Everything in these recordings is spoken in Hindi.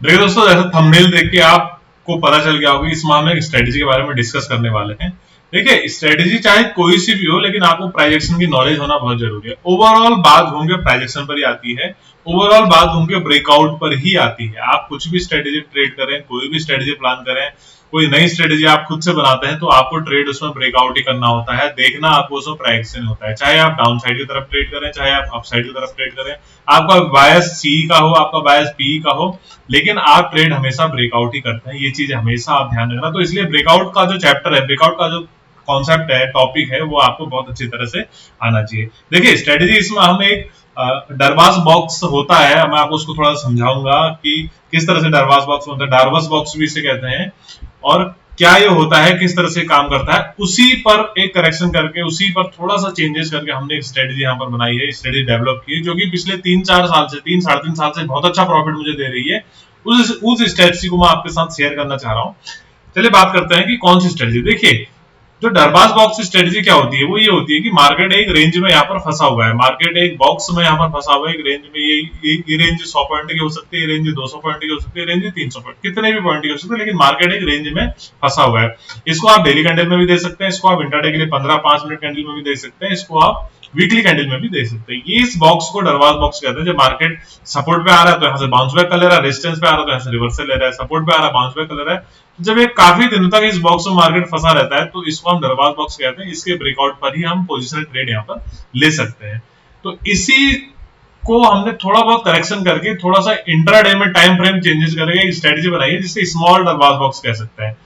देखिए दोस्तों, जैसे थंबनेल देख के आपको पता चल गया होगा कि इस माह में स्ट्रेटेजी के बारे में डिस्कस करने वाले हैं। देखिए, स्ट्रेटेजी चाहे कोई सी भी हो, लेकिन आपको प्राइस एक्शन की नॉलेज होना बहुत जरूरी है। ओवरऑल बात घूम के प्राइस एक्शन पर ही आती है, ओवरऑल बात घूम के ब्रेकआउट पर ही आती है। आप कुछ भी स्ट्रेटेजी ट्रेड करें, कोई भी स्ट्रेटेजी प्लान करें, कोई नई स्ट्रेटेजी आप खुद से बनाते हैं, तो आपको ट्रेड उसमें ब्रेकआउट ही करना होता है। देखना आपको उसमें प्राइस एक्शन होता है, चाहे आप डाउन साइड की तरफ ट्रेड करें, चाहे आप अप साइड की तरफ ट्रेड करें। आपका बायस सी का हो, आपका बायस पी का हो, लेकिन आप ट्रेड हमेशा ब्रेकआउट ही करते हैं। ये चीज हमेशा आप ध्यान रखना। तो इसलिए ब्रेकआउट का जो चैप्टर है, ब्रेकआउट का जो कॉन्सेप्ट है, टॉपिक है, वो आपको बहुत अच्छी तरह से आना चाहिए। देखिए, स्ट्रेटेजी इसमें हम एक डरवास बॉक्स होता है, मैं आपको उसको थोड़ा समझाऊंगा कि किस तरह से डरवास बॉक्स होता है। डार्वस बॉक्स भी इसे कहते हैं, और क्या ये होता है, किस तरह से काम करता है, उसी पर एक करेक्शन करके, उसी पर थोड़ा सा चेंजेस करके हमने एक स्ट्रेटेजी यहाँ पर बनाई है, स्ट्रेटेजी डेवलप की है, जो कि पिछले 3-4 साल से, 3-3.5 साल से बहुत अच्छा प्रॉफिट मुझे दे रही है। उस स्ट्रेटेजी को मैं आपके साथ शेयर करना चाह रहा हूँ। चलिए बात करते हैं कि कौन सी स्ट्रेटेजी। देखिए, जो डरबास बॉक्स स्ट्रेटेजी क्या होती है, वो ये होती है कि मार्केट एक रेंज में यहाँ पर फंसा हुआ है, मार्केट एक बॉक्स में यहाँ पर फंसा हुआ है, एक रेंज में। ये रेंज 100 पॉइंट की हो सकती है, ये रेंज 200 पॉइंट की हो सकती है, रेंज 300 पॉइंट, कितने भी पॉइंट की हो सकती है, लेकिन मार्केट एक रेंज में फंसा हुआ है। इसको आप डेली कैंडल में भी दे सकते हैं, इसको आप इंटरडे के लिए 15-5 मिनट कैंडल में भी दे सकते हैं, इसको आप वीकली कैंडल में भी दे सकते हैं। ये इस बॉक्स को डरवास बॉक्स कहते हैं। जब मार्केट सपोर्ट पे आ रहा है तो यहाँ से बाउंस बैक कर ले रहा है, रेजिस्टेंस पे आ रहा है तो यहाँ से रिवर्सल ले रहा है, सपोर्ट पे आ रहा है, बाउंस बैक कर ले रहा है। जब ये काफी दिनों तक इस बॉक्स में मार्केट फंसा रहता है, तो इसको हम दरबार बॉक्स कहते हैं। इसके ब्रेकआउट पर ही हम पोजिशनल ट्रेड यहाँ पर ले सकते हैं। तो इसी को हमने थोड़ा बहुत करेक्शन करके, थोड़ा सा इंट्राडे में टाइम फ्रेम चेंजेस करके एक स्ट्रेटेजी बनाई है, जिसे स्मॉल दरबार बॉक्स कह सकते हैं।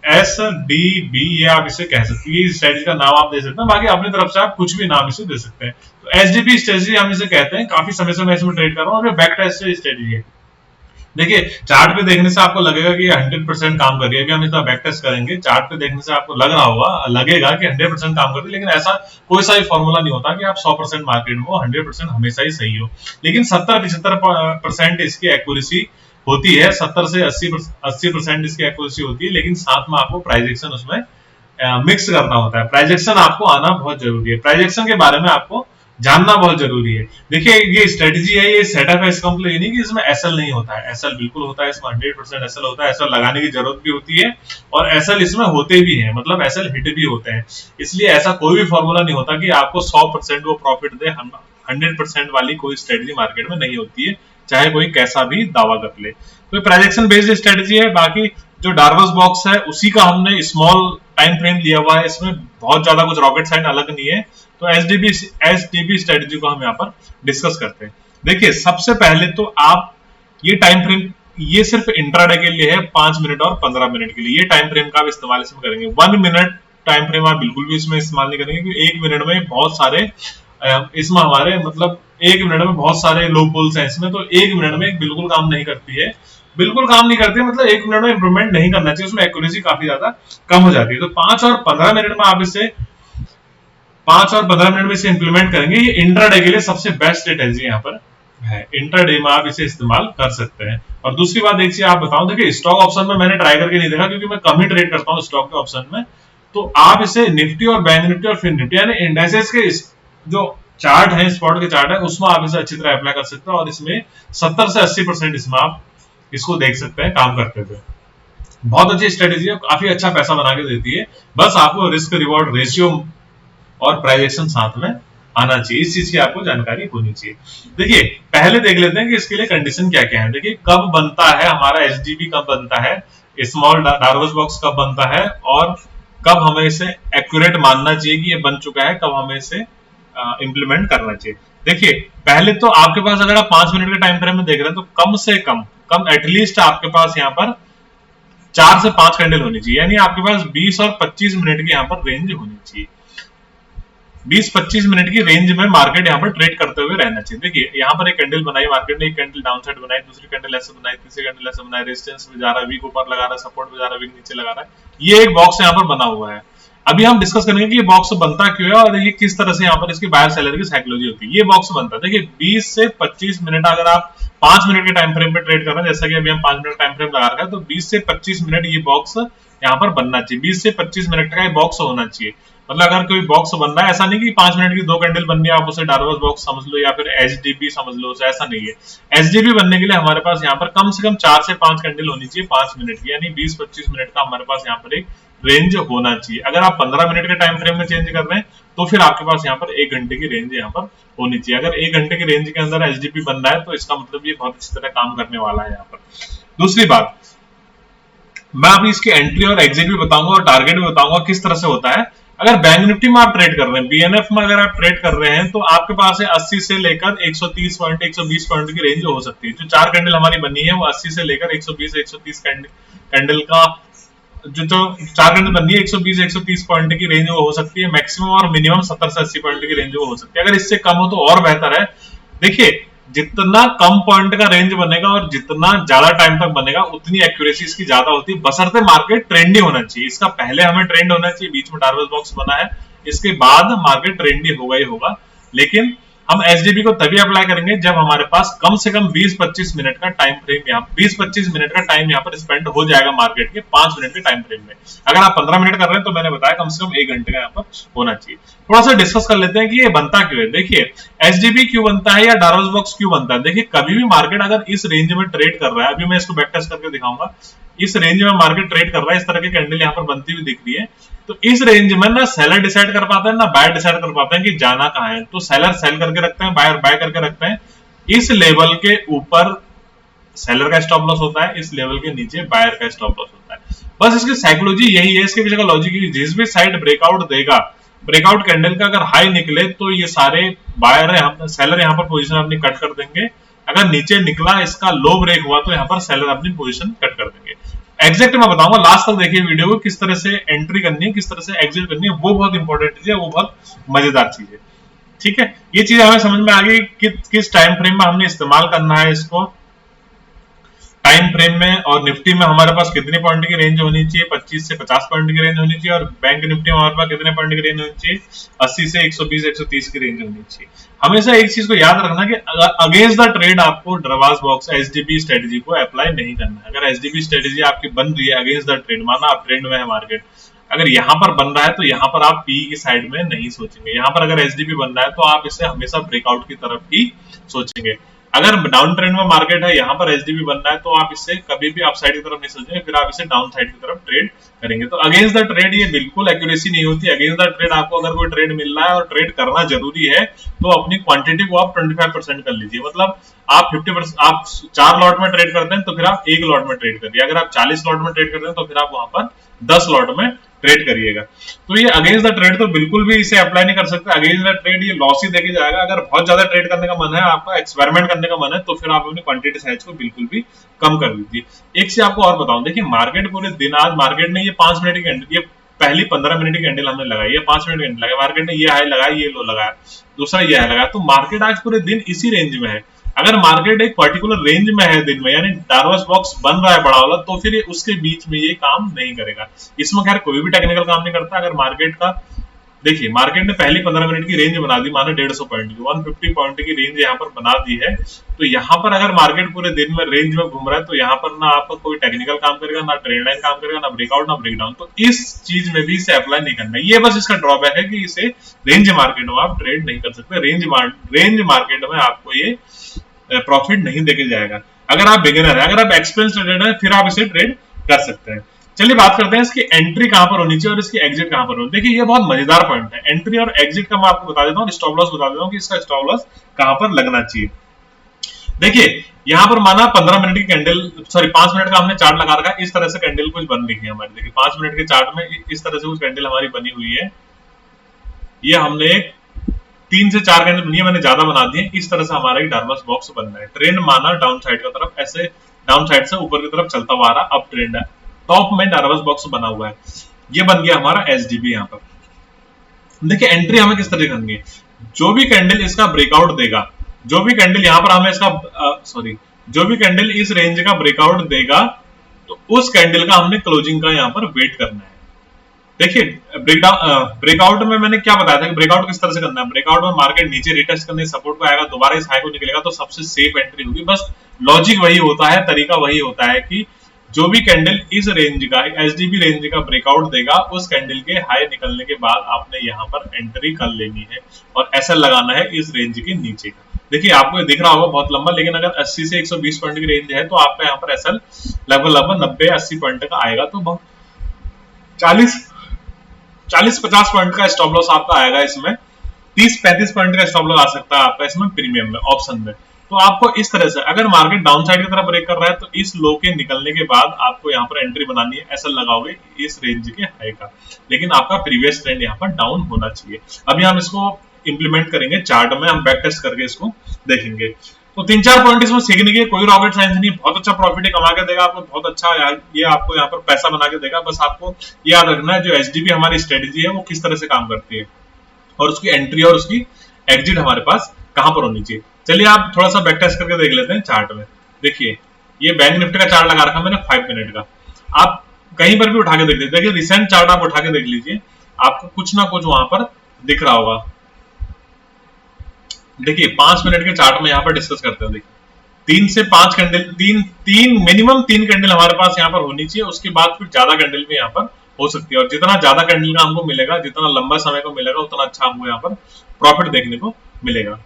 SDB ये आप इसे कह सकते हैं, ये स्ट्रेटेजी का नाम आप दे सकते हैं, बाकी अपनी तरफ से आप कुछ भी नाम इसे दे सकते हैं। तो SDB स्ट्रेटेजी हम इसे कहते हैं। काफी समय से मैं इसमें ट्रेड कर रहा हूँ, और ये बैक टेस्ट स्ट्रेटेजी है। देखिए, चार्ट पे देखने से आपको लगेगा कि 100% काम कर रही है। अभी हम इसका बैक टेस्ट करेंगे, चार्ट पे देखने से आपको लग रहा होगा, लगेगा कि 100% काम कर रही है, लेकिन ऐसा कोई सा भी फॉर्मूला नहीं होता कि आप 100% मार्केट में 100% हमेशा ही सही हो। लेकिन 70-75% इसकी एक्यूरेसी होती है, 70 से 80% इसकी एक्यूरेसी होती है, लेकिन साथ में आपको प्राइस एक्शन उसमें मिक्स करना होता है। प्राइस एक्शन आपको आना बहुत जरूरी है, प्राइस एक्शन के बारे में आपको जानना बहुत जरूरी है। देखिए, ये स्ट्रेटेजी है, ये सेटअप है, इसका मतलब ये नहीं कि इसमें एसएल नहीं होता है। एसएल बिल्कुल होता है, इसमें 100% एसएल होता है, एसएल लगाने की जरूरत भी होती है, और एसएल इसमें होते भी हैं, मतलब एसएल हिट भी होते हैं। इसलिए ऐसा कोई भी फॉर्मूला नहीं होता कि आपको 100% वो प्रॉफिट दे। 100% वाली कोई स्ट्रेटेजी मार्केट में नहीं होती है, चाहे कोई कैसा भी दावा कर ले। तो प्राइजेक्शन बेस्ड स्ट्रेटेजी है। बाकी जो डार्वस बॉक्स है, उसी का हमने स्मॉल टाइम फ्रेम लिया हुआ है, इसमें बहुत ज्यादा कुछ रॉकेट साइंस अलग नहीं है। तो एसडीबी स्ट्रेटेजी को हम यहाँ पर डिस्कस करते हैं। देखिए, सबसे पहले तो आप ये टाइम फ्रेम, ये सिर्फ इंट्राडे के लिए है, 5 मिनट और 15 मिनट के लिए। ये टाइम फ्रेम का आप इस्तेमाल इसमें करेंगे। 1 मिनट टाइम फ्रेम आप बिल्कुल भी इसमें इस्तेमाल नहीं करेंगे, क्योंकि 1 मिनट में बहुत सारे इसमें हमारे मतलब 1 मिनट में बहुत सारे लो पोल्स हैं इसमें, तो 1 मिनट में बिल्कुल काम नहीं करती है। बिल्कुल काम नहीं करती है मतलब 1 मिनट में इंप्रूवमेंट नहीं करना चाहिए, उसमें एक्यूरेसी काफी ज्यादा कम हो जाती है। तो 5 और 15 मिनट में इसे इंप्लीमेंट करेंगे। ये इंट्राडे के लिए सबसे बेस्ट स्ट्रेटेजी यहाँ पर है। इंट्राडे में आप इसे इस्तेमाल कर सकते हैं। और दूसरी बात एक चीज आप बताऊं, देखिए स्टॉक ऑप्शन में मैंने ट्राई करके नहीं देखा, क्योंकि मैं कम ही ट्रेड करता हूँ स्टॉक के ऑप्शन में। तो आप इसे निफ्टी और बैंक निफ्टी और फिर निफ्टी यानी इंडेक्सेस के जो चार्ट है, स्पॉट के चार्ट है, उसमें आप इसे अच्छी तरह अप्लाई कर सकते हैं, और इसमें 70 से 80% इसमें आप इसको देख सकते हैं काम करते हुए। बहुत अच्छी स्ट्रेटेजी है, काफी अच्छा पैसा बना के देती है। बस आपको रिस्क रिवॉर्ड रेशियो और प्राइजेक्शन साथ में आना चाहिए, इस चीज की आपको जानकारी होनी चाहिए। देखिए, पहले देख लेते हैं कि इसके लिए कंडीशन क्या क्या है। देखिए, कब बनता है हमारा एसडीबी, कब बनता है स्मॉल डार्वस बॉक्स, कब बनता है, और कब हमें इसे एक्यूरेट मानना चाहिए कि ये बन चुका है, कब हमें इसे इंप्लीमेंट करना चाहिए। देखिए, पहले तो आपके पास अगर आप 5 मिनट के टाइम फ्रेम में देख रहे हैं, तो कम से कम एटलीस्ट आपके पास यहाँ पर 4 से 5 कैंडल होनी चाहिए, यानी आपके पास 20 और 25 मिनट की यहाँ पर रेंज होनी चाहिए। 20-25 मिनट की रेंज में मार्केट यहाँ पर ट्रेड करते हुए रहना चाहिए। देखिए, यहाँ पर एक कैंडल बनाई मार्केट ने, एक कैंडल डाउन साइड बनाई, दूसरी कैंडल ऐसे बनाई, तीसरी कैंडल ऐसे बनाई, रेजिस्टेंस में जा रहा है, वीक ऊपर लगा रहा है, सपोर्ट में जा रहा है, वीक नीचे लगा रहा है। ये एक बॉक्स यहाँ पर बना हुआ है। अभी हम डिस्कस करेंगे कि ये बॉक्स बनता क्यों है, और ये किस तरह से यहाँ पर इसकी बायर सेलर की साइकोलॉजी होती है। ये बॉक्स बनता है, देखिए 20 से 25 मिनट, अगर आप 5 मिनट के टाइम फ्रेम पे ट्रेड कर रहे हैं, जैसा कि अभी हम 5 मिनट टाइम फ्रेम लगा रखा है, तो 20 से 25 मिनट ये बॉक्स यहाँ पर बनना चाहिए। 20 से 25 मिनट का ये बॉक्स होना चाहिए। मतलब अगर कोई बॉक्स बन रहा है, ऐसा नहीं कि 5 मिनट की 2 कैंडल बननी है आप उसे डार्वस बॉक्स समझ लो या फिर एचडीबी समझ लो, ऐसा नहीं है। एचडीबी बनने के लिए हमारे पास यहाँ पर कम से कम 4 से 5 कैंडल होनी चाहिए 5 मिनट की, यानी 20-25 मिनट का हमारे पास यहाँ पर एक रेंज होना चाहिए। अगर आप 15 मिनट के टाइम फ्रेम में चेंज कर रहे हैं तो फिर आपके पास यहाँ पर 1 घंटे की रेंज यहाँ पर होनी चाहिए। अगर 1 घंटे की रेंज के अंदर एचडीपी बन रहा है तो इसका मतलब ये बहुत अच्छी तरह काम करने वाला है यहाँ पर। दूसरी बात, मैं अभी इसकी एंट्री और एग्जिट भी बताऊंगा और टारगेट भी बताऊंगा किस तरह से होता है। अगर बैंक निफ्टी में आप ट्रेड कर रहे हैं, बीएनएफ में अगर आप ट्रेड कर रहे हैं तो आपके पास है 80 से लेकर 130 पॉइंट 120 पॉइंट की रेंज हो सकती है। जो 4 कैंडल हमारी बनी है वो 80 से लेकर 120-130 कैंडल का जो 4 कैंडल बनी है 120-130 पॉइंट की रेंज वो हो सकती है मैक्सिमम, और मिनिमम 70 से 80 पॉइंट की रेंज वो हो सकती है। अगर इससे कम हो तो और बेहतर है। देखिए, जितना कम पॉइंट का रेंज बनेगा और जितना ज्यादा टाइम तक बनेगा उतनी एक्यूरेसी इसकी ज्यादा होती है, बशर्ते मार्केट ट्रेंडी होना चाहिए। इसका पहले हमें ट्रेंड होना चाहिए, बीच में टारगेट बॉक्स बना है, इसके बाद मार्केट ट्रेंडी होगा ही होगा। लेकिन हम एचडीबी को तभी अप्लाई करेंगे जब हमारे पास कम से कम 20-25 मिनट का टाइम फ्रेम, यहाँ 20-25 मिनट का टाइम यहाँ पर स्पेंड हो जाएगा मार्केट के 5 मिनट के टाइम फ्रेम में। अगर आप 15 मिनट कर रहे हैं तो मैंने बताया कम से कम 1 घंटे का यहाँ पर होना चाहिए। थोड़ा सा डिस्कस कर लेते हैं कि ये बनता क्यों है। देखिए, एचडीबी क्यों बनता है या डार्वस बॉक्स क्यों बनता है। देखिए, कभी भी मार्केट अगर इस रेंज में ट्रेड कर रहा है, अभी मैं इसको बैक टेस्ट करके दिखाऊंगा, इस रेंज में मार्केट ट्रेड कर रहा है, इस तरह की कैंडल यहाँ पर बनती हुई दिख रही है, तो इस रेंज में ना सेलर डिसाइड कर पाते हैं ना बायर डिसाइड कर पाते हैं कि जाना कहाँ है। तो सेलर सेल करके रखते हैं, बायर बाय करके रखते हैं। इस लेवल के ऊपर सेलर का स्टॉप लॉस होता है, इस लेवल के नीचे बायर का स्टॉप लॉस होता है। बस इसकी साइकोलॉजी यही है, इसके पीछे का लॉजिक है। जिस भी साइड ब्रेकआउट देगा, ब्रेकआउट कैंडल का अगर हाई निकले तो ये सारे बायर है, सेलर यहाँ पर पोजीशन अपनी कट कर देंगे। अगर नीचे निकला, इसका लो ब्रेक हुआ, तो यहाँ पर सेलर अपनी पोजीशन कट कर देंगे। एग्जैक्ट मैं बताऊंगा, लास्ट तक देखिए वीडियो को, किस तरह से एंट्री करनी है, किस तरह से एग्जिट करनी है, वो बहुत इंपॉर्टेंट चीज है, वो बहुत मजेदार चीज है। ठीक है, ये चीज हमें समझ में आ गई किस टाइम फ्रेम में हमने इस्तेमाल करना है इसको। टाइम फ्रेम में और निफ्टी में हमारे पास कितने पॉइंट की रेंज होनी चाहिए, 25 से 50 पॉइंट की रेंज होनी चाहिए, और बैंक निफ्टी में हमारे पास कितने पॉइंट की रेंज होनी चाहिए, 80 से 120-130 की रेंज होनी चाहिए। हमेशा एक चीज को याद रखना कि अगेंस्ट द ट्रेड आपको डार्वस बॉक्स एचडीबी स्ट्रेटजी को अप्लाई नहीं करना है। अगर एचडीबी स्ट्रेटजी आपकी बन रही है अगेंस्ट द ट्रेड, माना आप ट्रेंड में है मार्केट, अगर यहाँ पर बन रहा है तो यहाँ पर आप पी की साइड में नहीं सोचेंगे। यहाँ पर अगर एचडीबी बन रहा है तो आप इसे हमेशा ब्रेकआउट की तरफ ही सोचेंगे। अगर डाउन ट्रेंड में मार्केट है, यहाँ पर एचडीबी बन रहा है, तो आप इससे कभी भी अप साइड की तरफ नहीं सोचेंगे, फिर आप इसे डाउन साइड की तरफ ट्रेड करेंगे। तो अगेंस्ट द ट्रेड ये बिल्कुल एक्यूरेसी नहीं होती। अगेंस्ट द ट्रेड आपको अगर कोई ट्रेड मिल रहा है और ट्रेड करना जरूरी है तो अपनी क्वांटिटी को आप 25% कर लीजिए। मतलब आप 50%, आप 4 लॉट में ट्रेड करते हैं तो फिर आप 1 लॉट में ट्रेड करिए। अगर आप 40 लॉट में ट्रेड करते हैं तो फिर आप वहां पर 10 लॉट में ट्रेड करिएगा। तो ये अगेंस्ट द ट्रेड तो बिल्कुल भी इसे अप्लाई नहीं कर सकते। अगेंस्ट द ट्रेड ये लॉस ही देके जाएगा। अगर बहुत ज्यादा ट्रेड करने का मन है, आपका एक्सपेरिमेंट करने का मन है, तो फिर आप अपनी क्वांटिटी साइज को बिल्कुल भी कम कर दीजिए। एक चीज आपको और बताऊं, देखिए मार्केट पूरे दिन, आज मार्केट ने ये 5 मिनट की कैंडल, ये पहली 15 मिनट की कैंडल हमने लगाई है, 5 मिनट की कैंडल लगाई, मार्केट ने ये हाई लगाया, ये लो लगाया, दूसरा ये हाई लगाया, तो मार्केट आज पूरे दिन इसी रेंज में है। अगर मार्केट एक पर्टिकुलर रेंज में है दिन में, यानी डार्वस बॉक्स बन रहा है बड़ा वाला, तो फिर उसके बीच में ये काम नहीं करेगा। इसमें खैर कोई भी टेक्निकल काम नहीं करता। अगर मार्केट का, देखिए मार्केट ने पहली 15 मिनट की रेंज बना दी, मानो 150 पॉइंट की, 150 पॉइंट की रेंज यहाँ पर बना दी है, तो यहाँ पर अगर मार्केट पूरे दिन में रेंज में घूम रहा है तो यहाँ पर ना आपका कोई टेक्निकल काम करेगा, ना ट्रेड लाइन काम करेगा, ना ब्रेकआउट ना ब्रेकडाउन। तो इस चीज में भी इसे अप्लाई नहीं करना है। ये बस इसका ड्रॉबैक है कि इसे रेंज मार्केट में आप ट्रेड नहीं कर सकते। रेंज मार्केट में आपको ये प्रॉफिट नहीं देके जाएगा। अगर आप बिगिनर है, अगर आप एक्सपीरियंस ट्रेडर है, फिर आप इसे ट्रेड कर सकते हैं। चलिए बात करते हैं इसकी एंट्री कहां पर होनी चाहिए और इसकी एग्जिट कहां पर होनी। देखिए ये बहुत मजेदार पॉइंट है। एंट्री और एग्जिट का मैं आपको बता देता हूँ, स्टॉप लॉस बता देता हूँ कि इसका स्टॉप लॉस कहां पर लगना चाहिए। देखिए यहाँ पर माना 15 मिनट की कैंडल, सॉरी 5 मिनट का हमने चार्ट लगा रखा है। इस तरह से कैंडल कुछ बन रही है हमारी। देखिए 5 मिनट के चार्ट में इस तरह से कुछ कैंडल हमारी बनी हुई है। ये हमने 3 से 4 कैंडल बनी है, मैंने ज्यादा बना दी है। इस तरह से हमारा एक डार्वस बॉक्स बनना है। ट्रेंड माना डाउन साइड की तरफ, ऐसे डाउन साइड से ऊपर की तरफ चलता हुआ आ रहा, अप ट्रेंड है। टॉप में डार्वस बॉक्स बना हुआ है। ये बन गया हमारा एसडीबी। यहाँ पर देखिए एंट्री हमें किस तरह करनी है। जो भी कैंडल इसका ब्रेकआउट देगा, जो भी कैंडल यहाँ पर हमें इसका जो भी कैंडल इस रेंज का ब्रेकआउट देगा, तो उस कैंडल का हमने क्लोजिंग का यहाँ पर वेट करना है। देखिए ब्रेकआउट में मैंने क्या बताया था कि ब्रेकआउट किस तरह से करना है। ब्रेकआउट में मार्केट नीचे रिटेस्ट करने सपोर्ट को आएगा, दोबारा इस हाई को निकलेगा, तो सबसे सेफ एंट्री होगी। बस लॉजिक वही होता है, तरीका वही होता है कि जो भी कैंडल इस रेंज का एसडीबी रेंज का ब्रेकआउट देगा उस कैंडल के हाई निकलने के बाद आपने यहाँ पर एंट्री कर लेनी है और ऐसा लगाना है इस रेंज के नीचे का। देखिए आपको ये दिख रहा होगा बहुत लंबा, लेकिन अगर 80 से 120 पॉइंट की रेंज है तो आपका यहाँ पर एसएल लगभग 90-80 पॉइंट का आएगा, तो बहुत 40-50 पॉइंट का स्टॉप लॉस आपका आएगा इसमें, 30-35 पॉइंट का स्टॉप लॉस आ सकता है आपका इसमें प्रीमियम में ऑप्शन में। तो आपको इस तरह से अगर मार्केट डाउन साइड की तरफ ब्रेक कर रहा है तो इस लो के निकलने के बाद आपको यहाँ पर एंट्री बनानी है, ऐसा लगाओगे इस रेंज के हाई का, लेकिन आपका प्रीवियस ट्रेंड यहाँ पर डाउन होना चाहिए। अभी हम इसको इंप्लीमेंट करेंगे चार्ट में, हम बैक टेस्ट करके इसको देखेंगे। तो 3-4 पॉइंट इसमें सीखने के कोई रॉकेट साइंस नहीं, बहुत अच्छा प्रॉफिट कमा के देगा आपको, बहुत अच्छा ये आपको यहाँ पर पैसा बना के देगा। बस आपको याद रखना है जो एचडीपी हमारी स्ट्रेटेजी है वो किस तरह से काम करती है और उसकी एंट्री और उसकी एग्जिट हमारे पास कहां पर होनी चाहिए। चलिए आप थोड़ा सा बैक टेस्ट करके देख लेते हैं चार्ट में। देखिए ये बैंक निफ्टी का चार्ट लगा रखा मैंने 5 मिनट का, आप कहीं पर भी उठा के देख लीजिए। देखिए रिसेंट चार्ट आप उठा के देख लीजिए, आपको कुछ ना कुछ वहां पर दिख रहा होगा। देखिए 5 मिनट के चार्ट में यहाँ पर डिस्कस करते हैं। देखिए 3 से 5 कैंडल, मिनिमम 3 कैंडल हमारे पास यहाँ पर होनी चाहिए, उसके बाद फिर ज्यादा कैंडल भी यहाँ पर हो सकती है। और जितना ज्यादा कैंडल का हमको मिलेगा, जितना लंबा समय को मिलेगा, उतना अच्छा हमको यहाँ पर प्रॉफिट देखने को मिलेगा।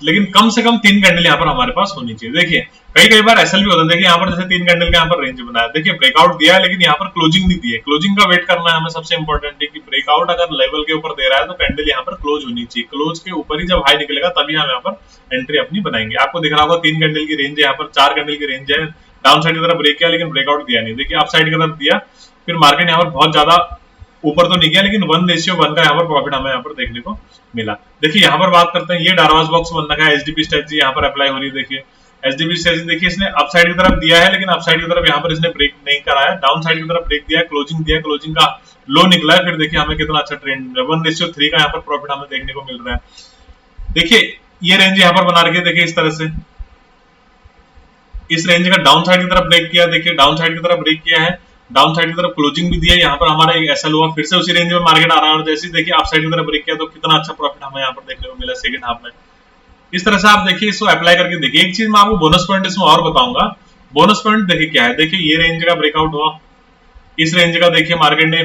लेकिन कम से कम 3 कैंडल यहाँ पर हमारे पास होनी चाहिए। देखिए कई बार ऐसा भी होता है, देखिए यहाँ पर जैसे 3 कैंडल का यहाँ पर रेंज बनाया, देखिए ब्रेकआउट दिया है लेकिन यहाँ पर क्लोजिंग नहीं दी है। क्लोजिंग का वेट करना है हमें, सबसे इंपॉर्टेंट है कि ब्रेकआउट अगर लेवल के ऊपर दे रहा है तो कैंडल यहाँ पर क्लोज होनी चाहिए। क्लोज के ऊपर ही जब हाई निकलेगा तभी हम यहाँ पर एंट्री अपनी बनाएंगे। आपको दिख रहा होगा 3 कैंडल की रेंज है, यहाँ पर 4 कैंडल की रेंज है, डाउन साइड की तरफ ब्रेक किया लेकिन ब्रेकआउट दिया नहीं। देखिए अप साइड की तरफ दिया, फिर मार्केट यहाँ पर बहुत ज्यादा ऊपर तो नहीं गया लेकिन 1:1 का यहाँ पर प्रॉफिट हमें यहाँ पर देखने को मिला। देखिए यहाँ पर बात करते हैं, ये डारवास बॉक्स बन रखा है, एचडीपी स्ट्रेटजी यहाँ पर अप्लाई हो रही है। देखिए एचडीपी स्ट्रेटजी देखिए इसने अप साइड की तरफ दिया है लेकिन अप साइड की तरफ यहाँ पर इसने ब्रेक नहीं कराया, डाउन साइड की तरफ ब्रेक दिया है, क्लोजिंग दिया, क्लोजिंग का लो निकला है। फिर देखिए हमें कितना अच्छा ट्रेंड 1:3 का यहाँ पर प्रॉफिट हमें देखने को मिल रहा है। देखिए ये रेंज यहाँ पर बना रखी है, देखिए इस तरह से इस रेंज का डाउन साइड की तरफ ब्रेक किया, देखिए डाउन साइड की तरफ ब्रेक किया है, डाउन साइड की तरफ क्लोजिंग भी दिया, यहाँ पर हमारा एक एसएल हुआ, फिर से उसी रेंज में मार्केट आ रहा है। और जैसे देखिए अप साइड की तरफ ब्रेक किया तो कितना अच्छा प्रॉफिट हमें यहाँ पर देखने को मिला सेकंड हाफ में। इस तरह से आप देखिए इसको अप्लाई करके देखिए। एक चीज मैं आपको बोनस पॉइंट इसमें और बताऊंगा, बोनस पॉइंट देखिए क्या है। देखिए ये रेंज का ब्रेकआउट हुआ, इस रेंज का देखिए मार्केट ने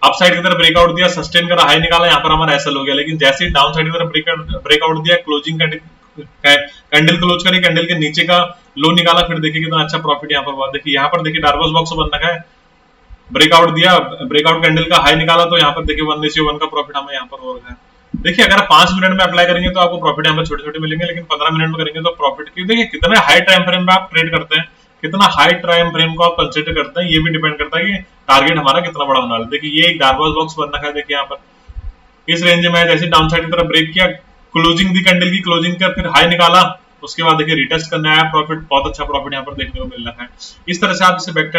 अप साइड की तरफ ब्रेकआउट दिया, सस्टेन करा, हाई निकाला, यहाँ पर हमारा एसएल हो गया। लेकिन जैसे ही डाउन साइड की तरफ ब्रेकआउट दिया, क्लोजिंग कैंडल क्लोज करी, कैंडल के नीचे का लो निकाला, फिर देखिए कितना अच्छा प्रॉफिट यहाँ पर हुआ। देखिए यहाँ पर देखिए डार्बस बॉक्स बन रखा है, ब्रेकआउट दिया, ब्रेकआउट कैंडल का हाई निकाला तो यहाँ पर देखिए 1:1 का प्रॉफिट हमें यहाँ पर हो रहा है। देखिए अगर 5 मिनट में अप्लाई करेंगे तो आपको प्रॉफिट यहाँ पर छोटे छोटे मिलेंगे, लेकिन 15 मिनट में करेंगे तो प्रॉफिट की देखिए कितने हाई टाइम फ्रेम में आप ट्रेड करते हैं, कितना हाई टाइम फ्रेम को आप कंसिडर करते हैं, ये भी डिपेंड करता है कि टारगेट हमारा कितना बड़ा होना है। देखिए ये एक डार्बस बॉक्स बन रखा है, देखिए यहाँ पर इस रेंज में जैसे डाउन साइड की तरफ ब्रेक किया, क्लोजिंग दी कैंडल की, क्लोजिंग कर फिर हाई निकाला, उसके बाद देखिए रिटेस्ट करने आया, प्रॉफिट बहुत अच्छा प्रॉफिट यहाँ पर देखने को मिल रहा है। इस तरह से आप इसे बैक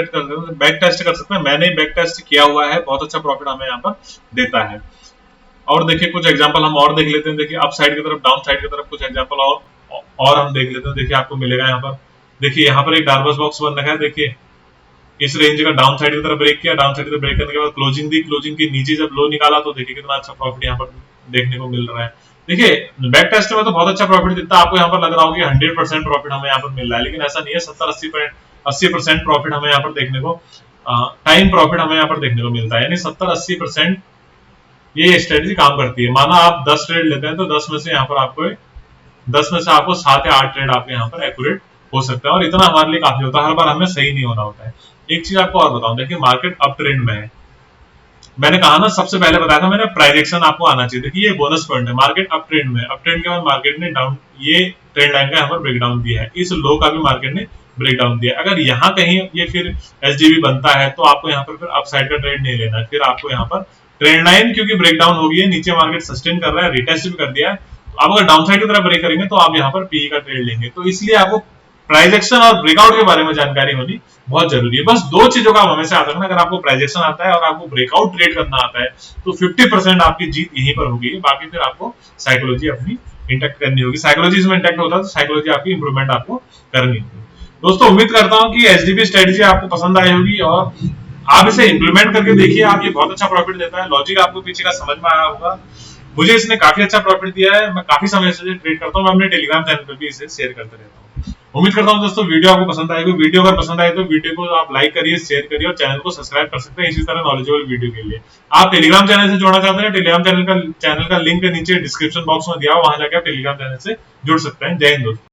टेस्ट कर सकते हैं। मैंने बैक टेस्ट किया हुआ है, बहुत अच्छा प्रॉफिट हमें यहाँ पर देता है। और देखिए कुछ एग्जांपल हम और देख लेते हैं। देखिए अप साइड की तरफ, डाउन साइड की तरफ कुछ एग्जांपल और हम देख लेते हैं। देखिए आपको मिलेगा यहाँ पर, देखिए यहाँ पर एक डार्बस बॉक्स बन रखा है। देखिए इस रेंज का डाउन साइड की तरफ ब्रेक किया, डाउन साइड की तरफ ब्रेक करने के बाद क्लोजिंग दी, क्लोजिंग के नीचे जब लो निकाला तो देखिए कितना अच्छा प्रॉफिट यहाँ पर देखने को मिल रहा है। देखिए बैक टेस्ट में तो बहुत अच्छा प्रॉफिट दिखता है, आपको यहाँ पर लग रहा होगा 100% प्रॉफिट हमें यहाँ पर मिल रहा है, लेकिन ऐसा नहीं है। 70-80% प्रॉफिट हमें यहाँ पर देखने को, टाइम प्रॉफिट हमें यहाँ पर देखने को मिलता है, यानी 70-80% ये स्ट्रेटेजी काम करती है। माना आप 10 ट्रेड लेते हैं तो 10 में से यहाँ पर आपको 7 या 8 ट्रेड आपके यहाँ पर एक्यूरेट हो सकता है, और इतना हमारे लिए काफी होता है। हर बार हमें सही नहीं होना होता है। एक चीज आपको और बताऊं, देखिए मार्केट अप ट्रेंड में है, मैंने कहा ना सबसे पहले बताया था मैंने, प्राइजेक्शन आपको आना चाहिए। देखिए ये बोनस पॉइंट है, मार्केट अप ट्रेंड में, अप ट्रेंड के बाद मार्केट ने डाउन, ये ट्रेंड लाइन का यहाँ पर ब्रेकडाउन दिया है, इस लो का भी मार्केट ने ब्रेकडाउन दिया। अगर यहाँ कहीं ये फिर एसडीबी बनता है तो आपको यहाँ पर फिर अपसाइड का ट्रेड नहीं लेना है, फिर आपको यहाँ पर ट्रेंड लाइन क्योंकि ब्रेकडाउन हो गई है, नीचे मार्केट सस्टेन कर रहा है, रिटेस्ट भी कर दिया है, तो आप अगर डाउन साइड की तरफ ब्रेक करेंगे तो आप यहाँ पर पीई का ट्रेड लेंगे। तो इसलिए आपको प्राइजेक्शन और ब्रेकआउट के बारे में जानकारी होनी बहुत जरूरी है। बस 2 चीजों का हमेशा याद रखना, अगर आपको प्राइजेक्शन आता है और आपको ब्रेकआउट ट्रेड करना आता है तो 50% आपकी जीत यहीं पर होगी। बाकी फिर आपको साइकोलॉजी अपनी इंटेक्ट करनी होगी। साइकोलॉजी इसमें इंटेक्ट होता है तो साइकोलॉजी आपकी इंप्रूवमेंट आपको करनी होगी। दोस्तों उम्मीद करता हूँ कि एचडीपी स्ट्रेटेजी आपको पसंद आई होगी और आप इसे इंप्लीमेंट करके देखिए, आप ये बहुत अच्छा प्रॉफिट देता है। लॉजिक आपको पीछे का समझ में आया होगा। मुझे इसने काफी अच्छा प्रॉफिट दिया है, मैं काफी समय से ट्रेड करता हूँ, मैं अपने टेलीग्राम चैनल पर भी इसे शेयर करते रहता हूँ। उम्मीद करता हूँ दोस्तों वीडियो आपको पसंद आएगी। वीडियो अगर पसंद आए तो वीडियो को आप लाइक करिए, शेयर करिए और चैनल को सब्सक्राइब कर सकते हैं इसी तरह नॉलेजेबल वीडियो के लिए। आप टेलीग्राम चैनल से जुड़ना चाहते हैं, टेलीग्राम चैनल का लिंक नीचे डिस्क्रिप्शन बॉक्स में दिया हुआ, वहां जाकर आप टेलीग्राम चैनल से जुड़ सकते हैं। जय हिंद दोस्तों।